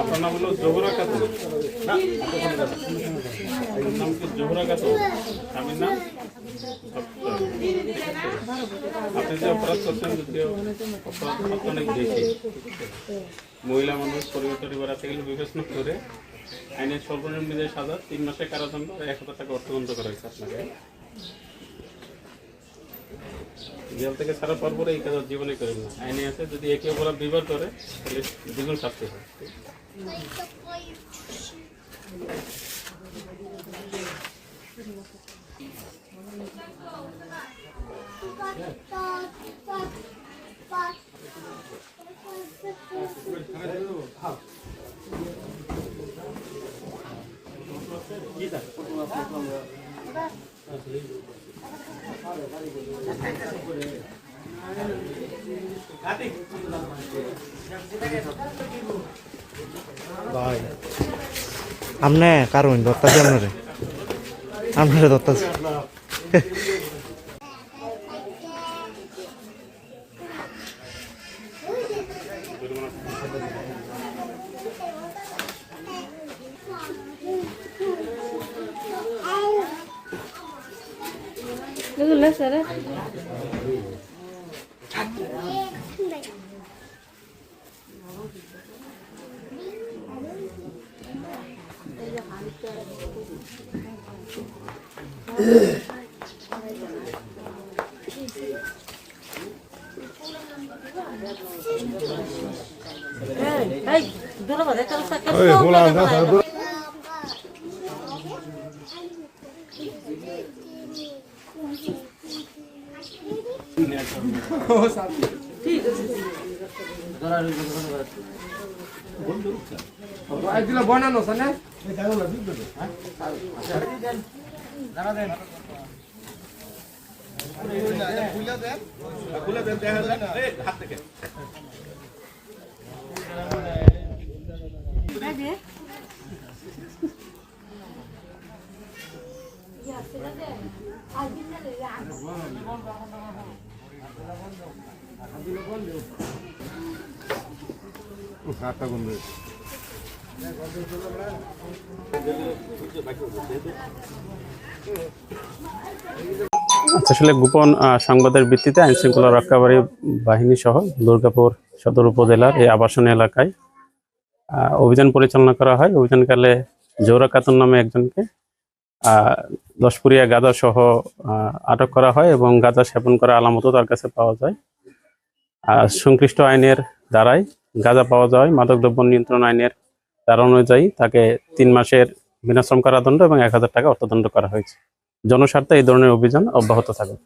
আপনার নাম হলো জোহরা খাতুন, নাম কি জোহরা খাতুন? স্বামীর নাম? আপনি যে অপরাধ করছেন, যদিও অপরাধ অনেক বেশি, মহিলা মানুষ পরিবার আছে গেলে বিবেচনা করে আইনের সর্বনিম্ন সাজা 3 মাসের কারাদণ্ড আর 1000 টাকা অর্থদণ্ড করা হয়েছে আপনাকে। জেল থেকে ছাড়া পর পরে এই কাজ জীবনে করেন না। আইনে আছে যদি একে অপরাধ দুইবার করে তাহলে দ্বিগুণ শাস্তি হয়। ভাই আমনে কারণ দত্তাছি আপনারে দত্তাছি Sara. Hey, dulu pada kalau sakit. ঠিক আছে দিলে বানানো সানে হাত থেকে আসলে গোপন সংবাদের ভিত্তিতে আইন শৃঙ্খলা রক্ষাকারী বাহিনী সহ দুর্গাপুর সদর উপজেলার এই আবাসন এলাকায় অভিযান পরিচালনা করা হয়। অভিযানকালে জোহরা খাতুন নামে একজনকে 10 পুরিয়া গাঁজা সহ আটক করা হয় এবং গাঁজা সেবন করা আলামতও তার কাছে পাওয়া যায়। সংশ্লিষ্ট আইনের ধারায় গাঁজা পাওয়া যায় মাদকদ্রব্য নিয়ন্ত্রণ আইনের ধারা অনুযায়ী তাকে 3 মাসের বিনাশ্রম কারাদণ্ড এবং 1000 টাকা অর্থদণ্ড করা হয়েছে। জনস্বার্থে এই ধরনের অভিযান অব্যাহত থাকবে।